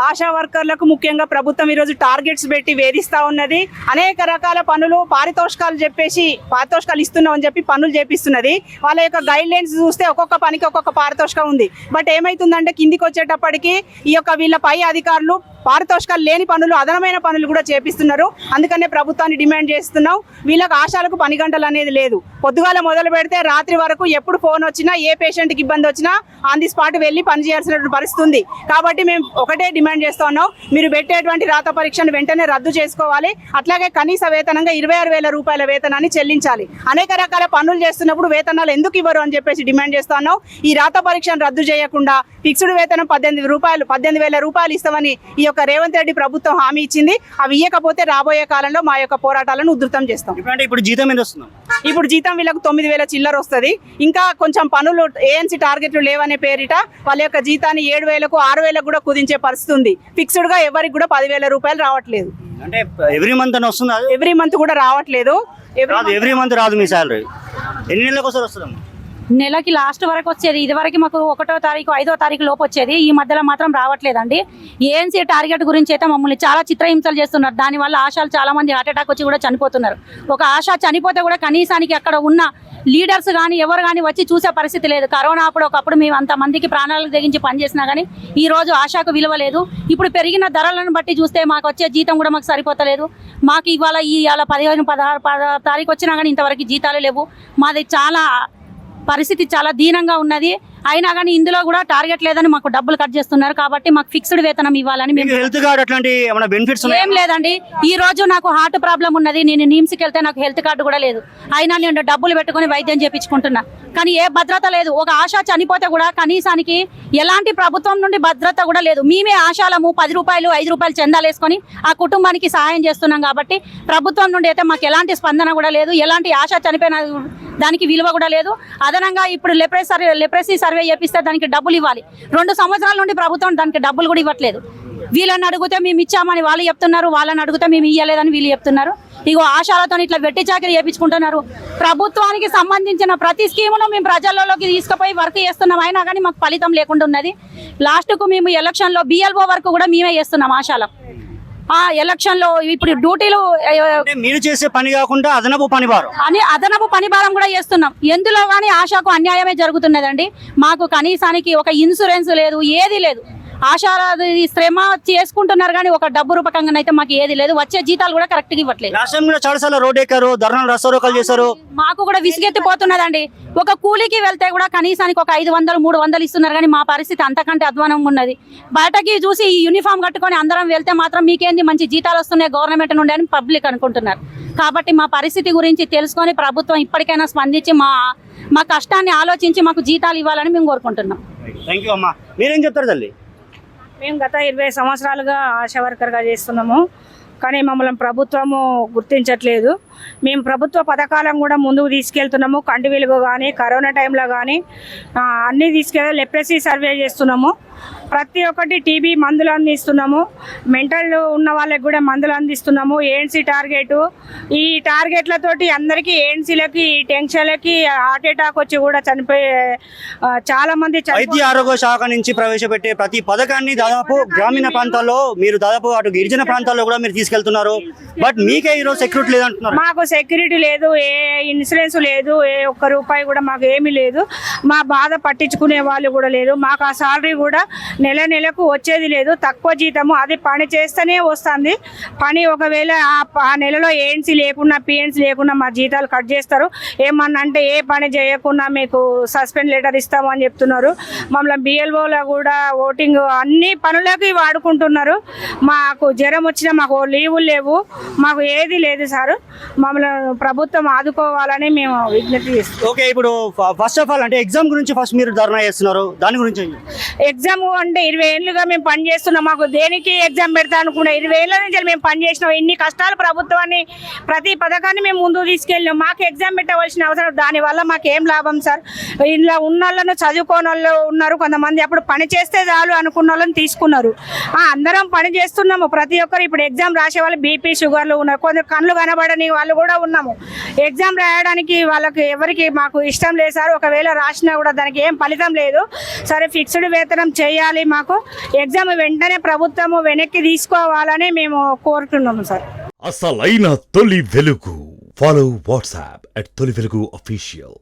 ఆశా వర్కర్లకు ముఖ్యంగా ప్రభుత్వం ఈరోజు టార్గెట్స్ పెట్టి వేధిస్తూ ఉన్నది. అనేక రకాల పనులు పారితోషికాలు ఇస్తున్నామని చెప్పి పనులు చేపిస్తున్నది. వాళ్ళ యొక్క గైడ్ లైన్స్ చూస్తే ఒక్కొక్క పనికి ఒక్కొక్క పారితోషికం ఉంది. బట్ ఏమైతుందంటే కిందికి వచ్చేటప్పటికి ఈ యొక్క వీళ్ళ పై అధికారులు పారితోషికాలు లేని పనులు, అదనమైన పనులు కూడా చేపిస్తున్నారు. అందుకనే ప్రభుత్వాన్ని డిమాండ్ చేస్తున్నాం. వీళ్ళకి ఆశాలకు పని గంటలు అనేది లేదు. పొద్దుగాల మొదలు పెడితే రాత్రి వరకు ఎప్పుడు ఫోన్ వచ్చినా, ఏ పేషెంట్కి ఇబ్బంది వచ్చినా ఆన్ ది స్పాట్ వెళ్ళి పని చేయాల్సినటువంటి పరిస్థితి ఉంది. కాబట్టి మేము ఒకటే డిమాండ్ చేస్తూ ఉన్నాం, మీరు పెట్టేటువంటి రాత పరీక్షను వెంటనే రద్దు చేసుకోవాలి. అట్లాగే కనీస వేతనంగా 26,000 రూపాయల వేతనాన్ని చెల్లించాలి. అనేక రకాల పనులు చేస్తున్నప్పుడు వేతనాలు ఎందుకు ఇవ్వరు అని చెప్పేసి డిమాండ్ చేస్తూ ఉన్నాం. ఈ రాత పరీక్షను రద్దు చేయకుండా ఫిక్స్డ్ వేతనం 18,000 రూపాయలు ఇస్తామని ఈ యొక్క రేవంత్ రెడ్డి ప్రభుత్వం హామీ ఇచ్చింది. అవి ఇవ్వకపోతే రాబోయే కాలంలో మా యొక్క పోరాటాలను ఉధృతం చేస్తాం. ఇప్పుడు జీతం ఎంత వస్తుంది? ఇప్పుడు జీతం వీళ్ళకు 9,000 చిల్లర వస్తుంది. ఇంకా కొంచెం పనులు ఏఎన్సీ టార్గెట్లు లేవనే పేరిట వాళ్ళ యొక్క జీతాన్ని 7,000కు 6,000కు కూడా కుదించే పరిస్థితి ఉంది. ఫిక్స్డ్ గా ఎవరికి కూడా 10,000 రూపాయలు రావట్లేదు. అంటే ఎవ్రీ మంత్ అని వస్తుందా? ఎవ్రీ మంత్ కూడా రావట్లేదు. ఎవ్రీ మంత్ రాదు మీ శాలరీ. ఎన్ని నెలలకు ఒకసారి వస్తుందమ్మా? నెలకి లాస్ట్ వరకు వచ్చేది. ఇదివరకు మాకు 1వ తారీఖు 5వ తారీఖు లోపు వచ్చేది. ఈ మధ్యలో మాత్రం రావట్లేదండి. ఏఎన్సీ టార్గెట్ గురించి అయితే మమ్మల్ని చాలా చిత్రహింసలు చేస్తున్నారు. దానివల్ల ఆశాలు చాలా మంది హార్ట్ అటాక్ వచ్చి కూడా చనిపోతున్నారు. ఒక ఆశ చనిపోతే కూడా కనీసానికి అక్కడ ఉన్న లీడర్స్ కానీ ఎవరు కానీ వచ్చి చూసే పరిస్థితి లేదు. కరోనా అప్పుడు ఒకప్పుడు మేము అంతమందికి ప్రాణాలకు తెగించి పనిచేసినా కానీ ఈ రోజు ఆశకు విలువ లేదు. ఇప్పుడు పెరిగిన ధరలను బట్టి చూస్తే మాకు వచ్చే జీతం కూడా మాకు సరిపోతలేదు. మాకు ఇవాళ 15, 16 తారీఖు వచ్చినా కానీ ఇంతవరకు జీతాలు లేవు. మాది చాలా పరిస్థితి చాలా దీనంగా ఉన్నది. అయినా కానీ ఇందులో కూడా టార్గెట్ లేదని మాకు డబ్బులు కట్ చేస్తున్నారు. కాబట్టి మాకు ఫిక్స్డ్ వేతనం ఇవ్వాలని మేము. హెల్త్ కార్డు అట్లాంటి ఏమైనా బెనిఫిట్స్ ఏం లేదండి. ఈ రోజు నాకు హార్ట్ ప్రాబ్లం ఉన్నది. నేను నిమ్స్కి వెళ్తే నాకు హెల్త్ కార్డు కూడా లేదు. అయినా నేను డబ్బులు పెట్టుకుని వైద్యం చేయించుకుంటున్నా. కానీ ఏ భద్రత లేదు. ఒక ఆశ చనిపోతే కూడా కనీసానికి ఎలాంటి ప్రభుత్వం నుండి భద్రత కూడా లేదు. మేమే ఆశాలము 10 రూపాయలు 5 రూపాయలు చందాలు వేసుకొని ఆ కుటుంబానికి సహాయం చేస్తున్నాం. కాబట్టి ప్రభుత్వం నుండి అయితే మాకు ఎలాంటి స్పందన కూడా లేదు. ఎలాంటి ఆశ చనిపోయిన దానికి విలువ కూడా లేదు. అదనంగా ఇప్పుడు లెప్రసీ సర్వే చేపిస్తే దానికి డబ్బులు ఇవ్వాలి. 2 సంవత్సరాల నుండి ప్రభుత్వం దానికి డబ్బులు కూడా ఇవ్వట్లేదు. వీళ్ళని అడిగితే మేము ఇచ్చామని వాళ్ళు చెప్తున్నారు, వాళ్ళని అడిగితే మేము ఇవ్వలేదని వీళ్ళు చెప్తున్నారు. ఇగో ఆశాలతో ఇట్లా వెట్టి చాకరీ చేయించుకుంటున్నారు. ప్రభుత్వానికి సంబంధించిన ప్రతి స్కీమును మేము ప్రజలలోకి తీసుకుపోయి వర్క్ చేస్తున్నాం. అయినా కానీ మాకు ఫలితం లేకుండా ఉన్నది. లాస్ట్కు మేము ఎలక్షన్లో BLO వర్క్ కూడా మేమే చేస్తున్నాం ఆశాల. ఆ ఎలక్షన్ లో ఇప్పుడు డ్యూటీలు మీరు చేసే పని కాకుండా అదనపు పని భారం కూడా చేస్తున్నాం. ఎందులో కానీ ఆశకు అన్యాయమే జరుగుతున్నదండి. మాకు కనీసానికి ఒక ఇన్సూరెన్స్ లేదు, ఏది లేదు. ఆశాల శ్రమ చేసుకుంటున్నారు కానీ ఒక డబ్బు రూపకంగా అయితే మాకు ఏది లేదు. వచ్చే జీతాలు కూడా కరెక్ట్ గా ఇవ్వట్లేదు. మాకు కూడా విసిగెత్తిపోతున్నదండి. ఒక కూలీకి వెళ్తే కూడా కనీసానికి ఒక 500, 300 ఇస్తున్నారు. కానీ మా పరిస్థితి అంతకంటే అధ్వానంగా ఉన్నది. బయటకి చూసి ఈ యూనిఫామ్ కట్టుకొని అందరం వెళ్తే మాత్రం మీకేంది మంచి జీతాలు వస్తున్నాయి గవర్నమెంట్ నుండి అని పబ్లిక్ అనుకుంటున్నారు. కాబట్టి మా పరిస్థితి గురించి తెలుసుకొని ప్రభుత్వం ఇప్పటికైనా స్పందించి మా కష్టాన్ని ఆలోచించి మాకు జీతాలు ఇవ్వాలని మేము కోరుకుంటున్నాం. మీరేం చెప్తారు తల్లి? మేము గత 20 సంవత్సరాలుగా ఆశా వర్కర్గా చేస్తున్నాము. కానీ మమ్మల్ని ప్రభుత్వము గుర్తించట్లేదు. మేము ప్రభుత్వ పథకాలను కూడా ముందుకు తీసుకెళ్తున్నాము. కంటి వెలుగు కానీ కరోనా టైంలో కానీ అన్నీ తీసుకెళ్ళి లెప్రసీ సర్వే చేస్తున్నాము. ప్రతి ఒక్కటి టీబీ మందులు అందిస్తున్నాము. మెంటల్ ఉన్న వాళ్ళకి కూడా మందులు అందిస్తున్నాము. ఏఎన్సీ టార్గెట్, ఈ టార్గెట్లతోటి అందరికీ ఏఎన్సీలకి టెన్షన్లకి హార్ట్ అటాక్ వచ్చి కూడా చనిపోయే చాలా మంది. వైద్య ఆరోగ్య శాఖ నుంచి ప్రవేశపెట్టే ప్రతి పథకాన్ని దాదాపు గ్రామీణ ప్రాంతాల్లో, మీరు దాదాపు అటు గిరిజన ప్రాంతాల్లో కూడా మీరు తీసుకెళ్తున్నారు. బట్ మీకే ఈరోజు సెక్యూరిటీ లేదంటున్నారు. మాకు సెక్యూరిటీ లేదు, ఏ ఇన్సూరెన్స్ లేదు, ఏ ఒక్క రూపాయి కూడా మాకు ఏమీ లేదు. మా బాధ పట్టించుకునే వాళ్ళు కూడా లేదు. మాకు ఆ సాలరీ కూడా నెలకు వచ్చేది లేదు. తక్కువ జీతము. అది పని చేస్తేనే వస్తుంది. పని ఒకవేళ ఆ నెలలో ఏఎన్సీ లేకున్నా పిఎన్సీ లేకున్నా మా జీతాలు కట్ చేస్తారు. ఏమన్నా అంటే ఏ పని చేయకుండా మీకు సస్పెండ్ లెటర్ ఇస్తాము అని చెప్తున్నారు. మమ్మల్ని BLOలో కూడా ఓటింగ్ అన్ని పనులకి వాడుకుంటున్నారు. మాకు జ్వరం వచ్చినా మాకు లీవులు లేవు, మాకు ఏది లేదు సార్. మమ్మల్ని ప్రభుత్వం ఆదుకోవాలని మేము విజ్ఞప్తి చేస్తున్నాం. ఓకే, ఇప్పుడు ఫస్ట్ ఆఫ్ ఆల్ అంటే ఎగ్జామ్ గురించి ఫస్ట్ మీరు ధర్నా చేస్తున్నారు, దాని గురించి ఎగ్జామ్ అంటే 20 ఏళ్ళుగా మేము పనిచేస్తున్నాం. మాకు దేనికి ఎగ్జామ్ పెడతా అనుకున్నా. 20 ఏళ్ళ నుంచి మేము పనిచేసినాం. ఇన్ని కష్టాలు ప్రభుత్వాన్ని ప్రతి పథకాన్ని మేము ముందుకు తీసుకెళ్ళినాం. మాకు ఎగ్జామ్ పెట్టవలసిన అవసరం, దానివల్ల మాకు ఏం లాభం సార్? ఇంట్లో ఉన్న వాళ్ళను చదువుకోని వాళ్ళు ఉన్నారు కొంతమంది. అప్పుడు పని చేస్తే చాలు అనుకున్న వాళ్ళని తీసుకున్నారు. అందరం పని చేస్తున్నాము ప్రతి ఒక్కరు. ఇప్పుడు ఎగ్జామ్ రాసే వాళ్ళు BP షుగర్లు ఉన్నారు. కొందరు కళ్ళు కనబడని వాళ్ళు వాళ్ళు కూడా ఉన్నాము. ఎగ్జామ్ రాయడానికి వాళ్ళకి ఎవరికి మాకు ఇష్టం లేదు సార్. ఒకవేళ రాసినా కూడా దానికి ఏం ఫలితం లేదు. సరే ఫిక్స్డ్ వేతనం చేయాలి, మాకు ఎగ్జామ్ వెంటనే ప్రభుత్వము వెనక్కి తీసుకోవాలని మేము కోరుతున్నాము సార్. అసలైన తొలి వెలుగు. ఫాలో వాట్సాప్ @తొలి వెలుగు అఫీషియల్.